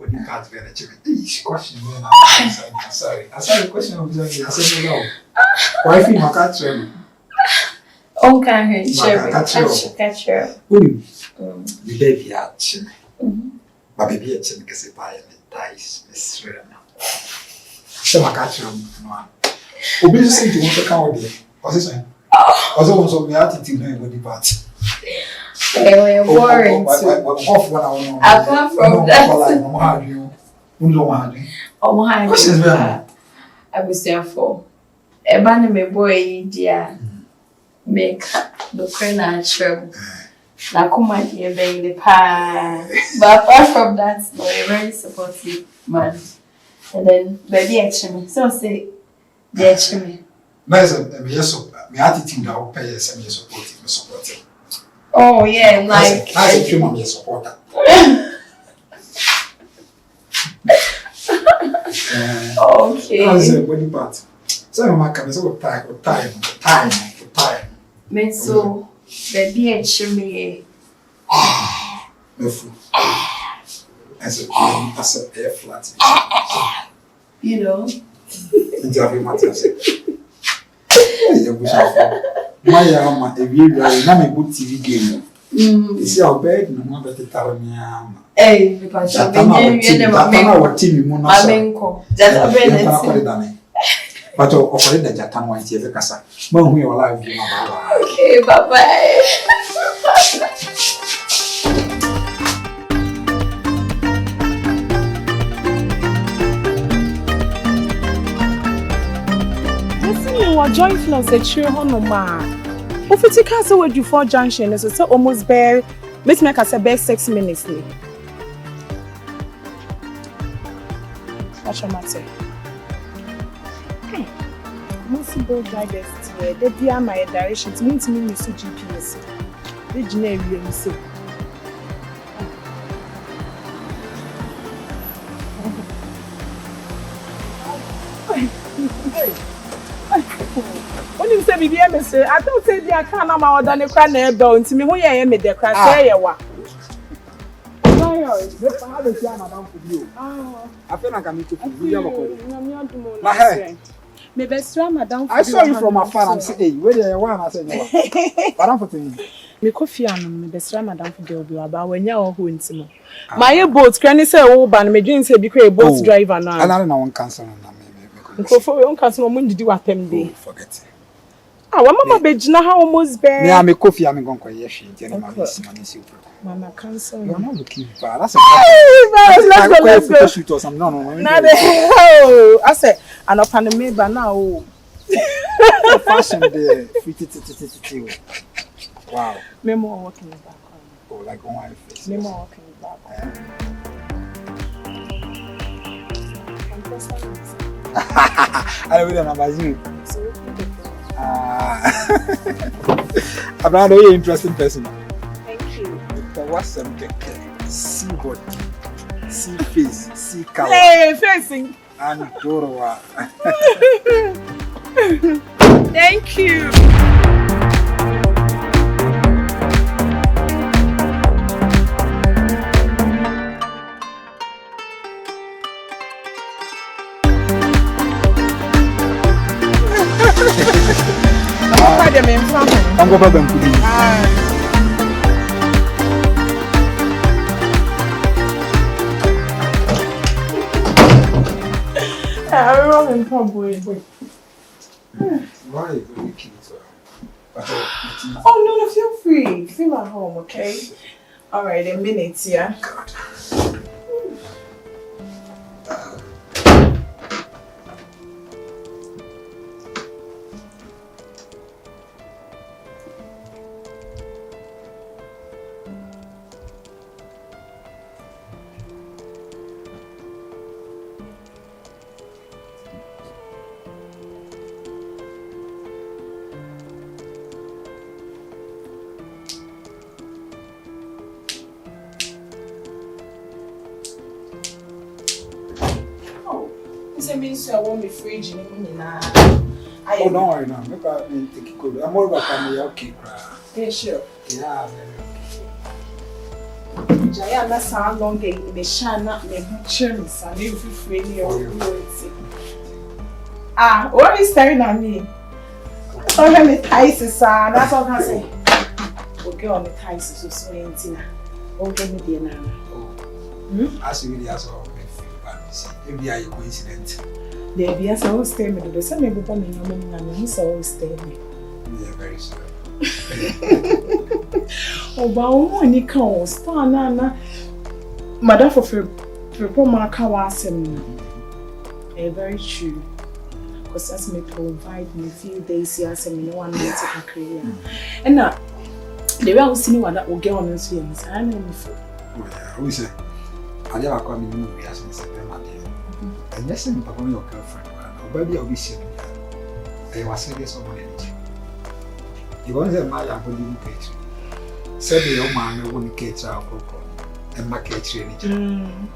body part very cheap. Each question then I'm sorry. I saw the question of the I said no. Why feel my catch them? On can hear catch her. The baby at my baby at him because I dies, Miss Rena. So my catch them. Obi say you want to come with you. What's he saying? Also wants to be attitude no body part. We're boring too. Apart from that, questions I was there for. A banner me boy, dear. Make the crane shrub. Na kuma here being the pie. But apart from that, they're a very supportive man. And then baby actually, so say the actually. Nice, my attitude I will pay some supportive. Oh yeah, like I said, you mommy supporter. Okay. I said, body part. So my come so time. Me so baby actually. No food. I said, air flat. You know. Interview matters. My mama, a view, I'm a good TV game. You see our bed, no more better tell me. Hey, because I've been our team, Mamenko. That's a very nice. But of it, that time went here because when we are alive, okay, bye bye. What joyfulness a true honoma. Ufiti castle with you 4 junction is so almost bare. Let's make us a bare 6 minutes. What's your matter? Most boat drivers today, they be my directions. Means me use GPS. The generic say. When you say BBM, I don't say the account I'm out than a crown bell to me. Who I am, the crash. I feel like I'm into my hair. My best friend, madam. I saw you from afar. I'm saying, hey, where do you want? I said, but I'm putting me coffee and my best friend, madam, for the about when you're who into me. My boat, can you say, oh, but my dreams say, because a boat driver now. I don't know one cancel. For your own customer, when did you attend day? Forget. Ah, one mama bejina how almost bare. Me, I'm a coffee. I'm going to yes, Mama cancel. You're not looking bad. That's let's go. Shoot or something. No. I said, and up on the member now. Fashion there. Wow. Me more walking back. Oh, like on my face. Me more walking back. I don't know about you. I'm not a very interesting person. Thank you. What's some see body, see face, see color. Hey, facing. And Dorowa. Thank you. I'm going to go I'm rolling probably. Why are you looking so? Oh no, feel free. Feel at home, okay? All right, a minute, yeah. God. It means I won't be fridge now. Oh, don't worry now. Make me take it cool. I'm all about family. Okay, yeah, sure. Yeah, very okay. Jaya na sound long day me shana me chim sa me free ni o. Ah, what is staring at me? Oh, let me ties sir. That's all I say. Okay, on the ties so entina. Oh, give me the name. As you really ask all me feel bad. If you are a coincidence. There be as I will stay me the same people me no me na me so stay me. Yeah, very sorry. Oh, but I ni kan star na madam for ma ka wa asem. Very true. Because that's me provide me few days here asem no one to career. And now the way I was seeing what that will get on us here, I know me for. Oh yeah, who say? I never come in movie as I said, and yes, I'm talking your girlfriend. Baby, I'll be seeing you. I was saying this over energy. You want to my uncle in case. Said the old man won't catch our cocoa and my catch energy.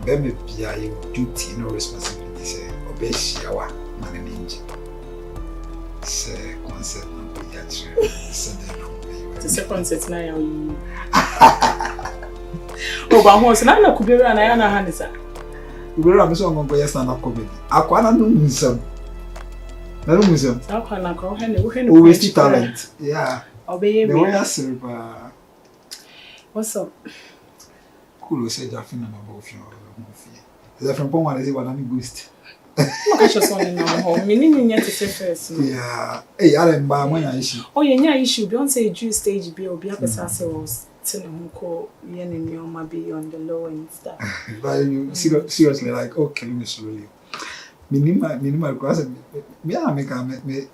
Baby, I duty, no responsibility, say, obey shower, man and engine. Say, concept, no, we actually said the second set now. Oh, but once I could be run, I know how to we will have a song on Boya Stand Up Comedy. Aquana Nunzum. Nunzum. Always talent. Yeah. Obey me. What's up? Cool, said Jaffin and above your movie. The from Poma is what I'm boost. I just want to know home. Meaning yet to say first. Yeah. Hey, I am by my issue. Oh, yeah, issue. Don't say Jew stage bill. Be up as I was. Call yen and your be on the low and stuff. But you seriously like, okay, Miss Really. Minimal grass. Me, I make me.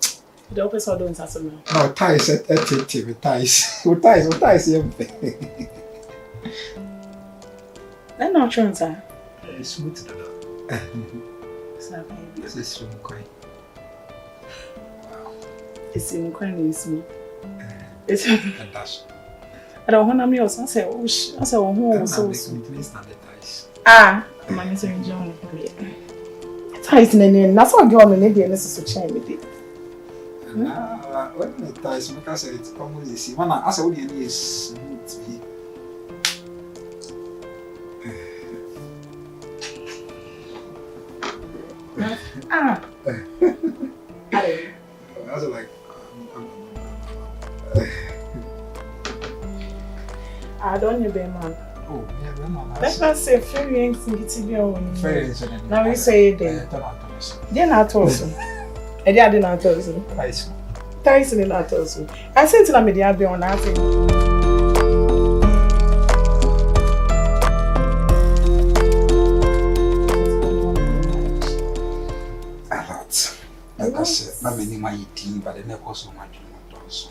The opposite or don't answer me. No, ties at TV, ties. What ties, I'm not trying to. It's smooth to the This is from Queen. Wow. It's in Queen, it's me. It's and that's. I don't want to me also say, oh, I say, oh, so. Ah, my Mr. John. Ties in that's what girl and Indian is to change with it. When the ties, because it's commonly see. When I ask what you need is smooth. Ah. I was like, I don't know, man. oh, yeah, man. Let's not say fairy and TV. Very now we say it. They're not also. And they are not also. Tyson is not also. I said to them, they are on nothing. Like I said, not many my team, but they never so much also.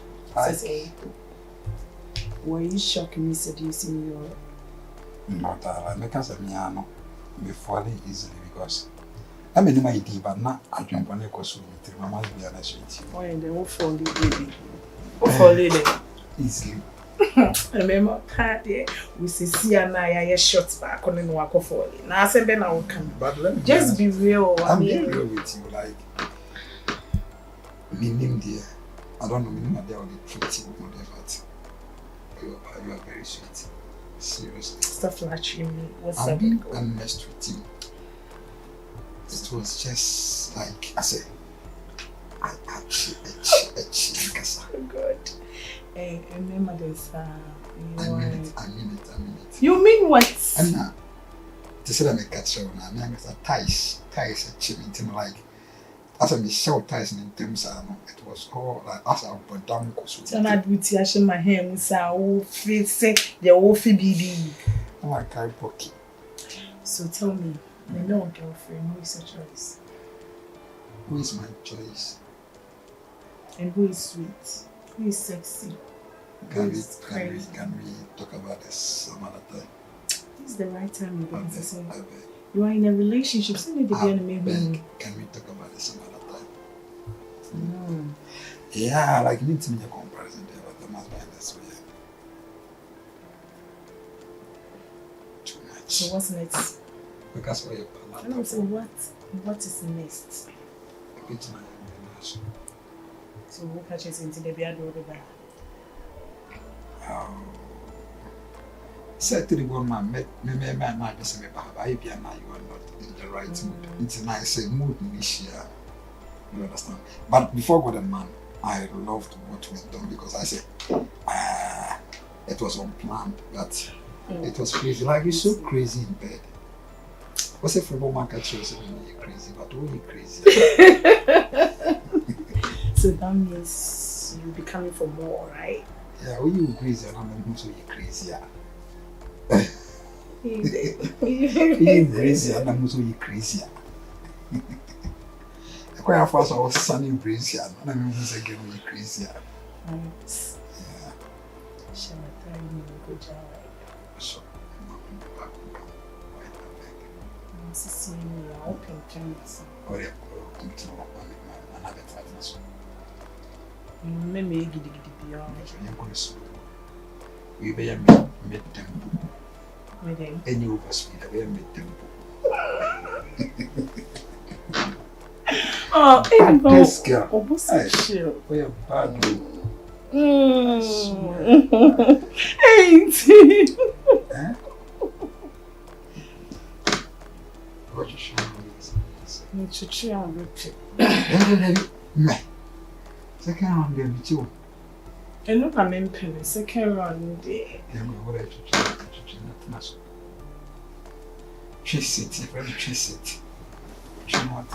Were you shocking me seducing me or not? I make us a miano before easily because I made my team, but not I jump on a costume. I must be honest with you. why they will fall baby? Or fall Easily. I remember we see and I shots back on the walk of fall. Now I said, then I will come. But let me just be real. I'm being real with you, like. Meaning dear, I don't know meaning there or the treat you but you are very sweet. Seriously. Stop flattering me. What's I'm up? being honest with you. It was just like I said. I Oh God. Hey, remember this. I mean it. You mean what? Anna, to say that I catch you now, I a ties achievement like. As I show ties in terms of it was all like as I put down. So I do teach my hair, so say the wolfy BB. Oh, I carry pocky. So tell me, my no girlfriend, who is your choice? Who is my choice? And who is sweet? Who is sexy? Can we talk about this some other time? This is the right time you're going to say. You are in a relationship, so maybe can we talk about this some other time? Yeah, like you need to make a comparison there, but the must be this way. Too much. So what's next? Because what you're planning. So what is next? So who catches into the beard or the bar? said to the woman, me not just me, but I be now you are not in the right mood. It's a nice mood this year. You understand? But before God and man, I loved what we done because I said, it was unplanned. That it was crazy. Like you're so crazy in bed. What's it for woman catch you when you're crazy? But when you're crazy. So that means you'll be coming for more, right? Yeah, when you're crazy, and I'm so you're crazy. You're crazy, and I'm so you're crazy. Quite fast, I was sunny crazy, and I'm again you're crazy. Right. Yeah. Shall I tell you good job? So, I'm seeing you open terms. Or another 5 months. Maybe giddy beyond. You're going to slow. We be a mid-tempo. Any overspeed, we are mid-tempo. Oh, this girl. Oh, what's that shit? We are bad. Ain't it? What you show me? Me. Second round, there be two. And look, I'm in penny. Second round, there. Yeah, what I not chase it, very chase it. You know what?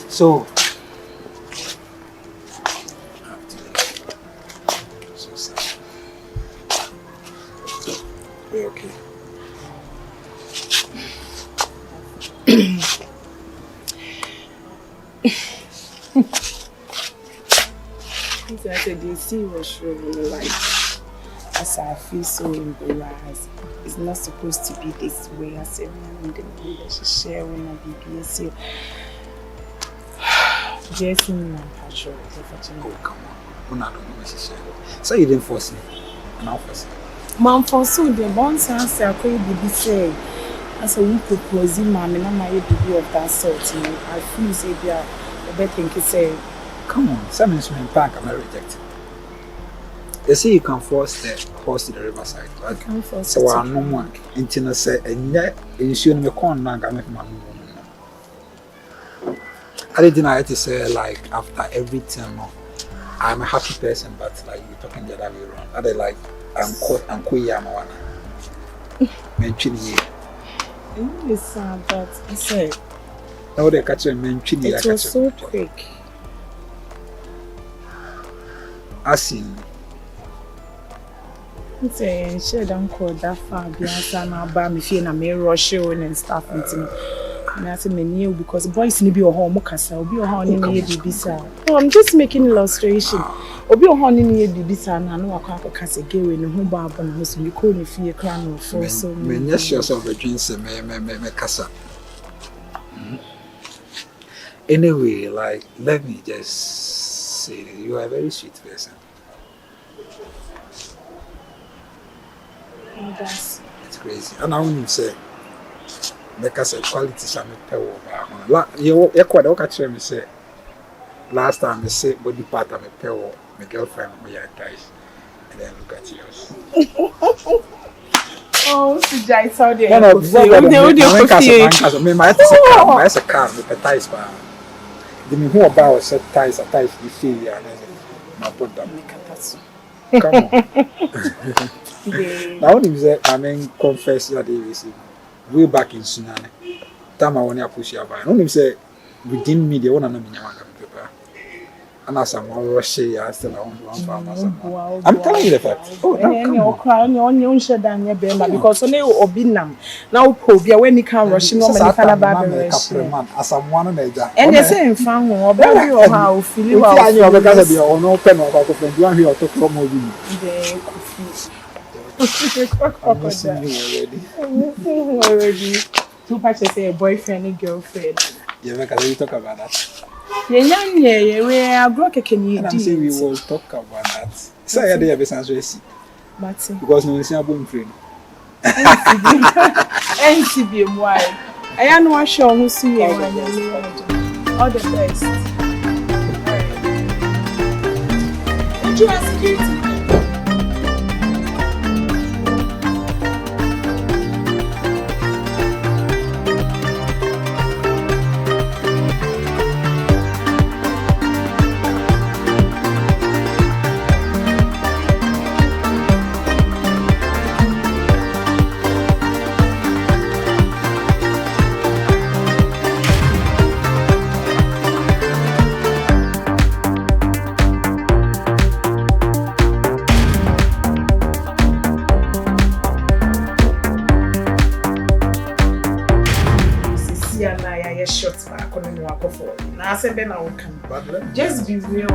So sad. We're okay. I said, you see what's really like. As I feel so embarrassed. It's not supposed to be this way. I said, I'm the way that she share when I be BSC. Just in my patrol. Oh, come on. I don't know what she said. So you didn't force me. And I'll force you. Mom, for so the bonds answer, I could be say. As a week proposing, Mamma, and I might be of that sort. I feel say, yeah, I bet think you say, come on, some instrument pack, I'm not rejecting. They say you can force the horse to the riverside, right? I can't force so I no one. Until I say, and yet, you should me corn, I make my no. I didn't know to say, like, after every time, I'm a happy person, but like, you're talking the other way around. I did like, I'm queer, Yamawana. Mention ye. It's sad, but I said, no, they catch a mention ye. It was so quick. I seen. It's a shed uncle that far beyond about me feeling a mere rush and stuff. And I said, "Menu because boys need be a home casa, or be a honey near Bibisa." Oh, I'm just making illustration. Or be a honey near Bibisa, and I know I can't cast a gay in a home bar, and also you call me fear clan or for so many. Yes, yourself a drink, me casa. Anyway, like, let me just say, you are a very sweet person. It's crazy. And I wouldn't say, because the quality is a power. You quite okay. Me say last time I say body part of my power, my girlfriend, my ties, and then look at yours. Oh, si jai Saudi. No, my car, with ties, but the me who about set ties, you see, and my put them. Come on. Now, when you say, I mean, confess that they receive. Way back in Sunane, time I want to push your buy. Only say within me, they want to know me paper. And as I'm rushing, I still want to I'm telling you the fact. Oh, because only Obinam now Pobia when he can rush no man as I'm one another. And the same fan or baby or how feel you are because of your no pen or friend. You are here to come over. I'm missing you already. Two patches say a boyfriend and girlfriend. Yeah, because we talk about that. Yeah, we are broke. Can you do? We will talk about that. So I had business race. Because no one boom friend. NCB why? I am not sure who see you. All the best. Would you ask you? I said, then I will come. Just be real.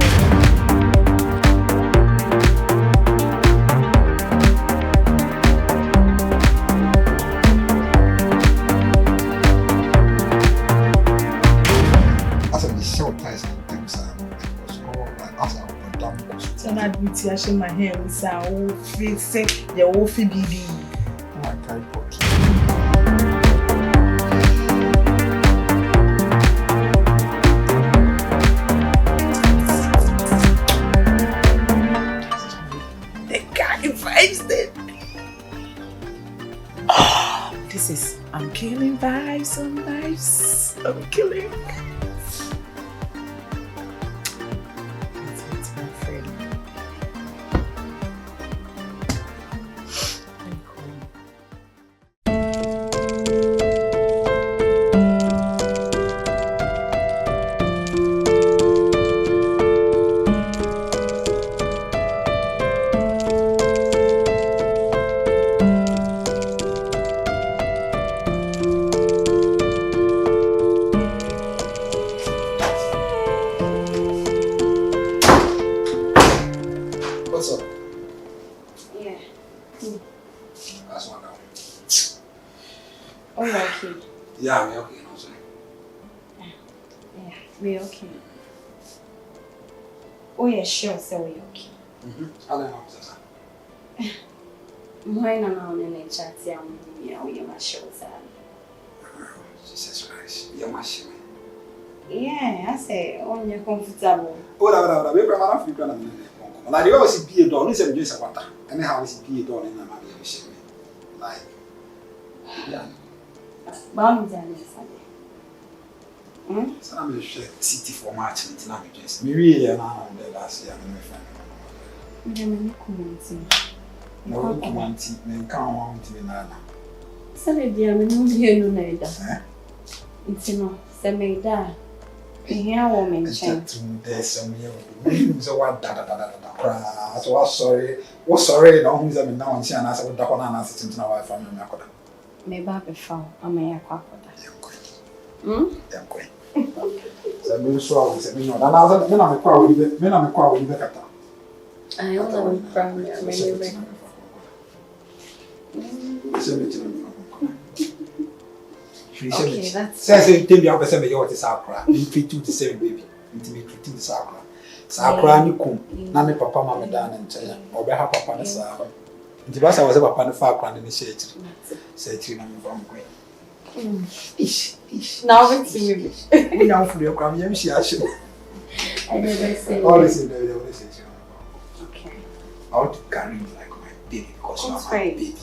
As a short time, things are as I done. So I'm washing my hands. I will feel sick. The woofy baby. My tripod. I'm killing vibes on vibes. I'm killing. It's my friend. I'm calling. Yeah, we're okay. No, yeah, we're okay. Oh, yeah, sure, so we're okay. I don't know, why not on any chat? Yeah, we're not sure, sir. Jesus Christ, you're my shame. Yeah, I say, on you're comfortable. Oh, we're going to be done. Like, you always be a door, listen, just a water. And how is it be a door in the shame? Like, yeah. Bound down, so I'm just city for March and I'm just maybe the last year. No, come on, men can't want to be nana. Saturday, I'm no here, no neither. It's no, send that. Here, woman, there's some years. So what, so what's sorry, no, who's a now and see an answer with the Honana sitting in our family. Maybe I found a mere quacker. So I'm sure I mean, another men I'm a crowd with it, men I'm a crowd with the cat. I only from okay, that's says it to be up as a yacht Sakra, in 2 baby, intimate treating Sakra. Sakra, Nikum, Nami Papa, Mamma Dan and China, or Beha Papa and Sarah. The bus I was about the far grand initiated, said Trina from Queen. Now it's you. We now for your crime, she actually. I never say. All this in the okay. I want to carry like my baby because you are my baby.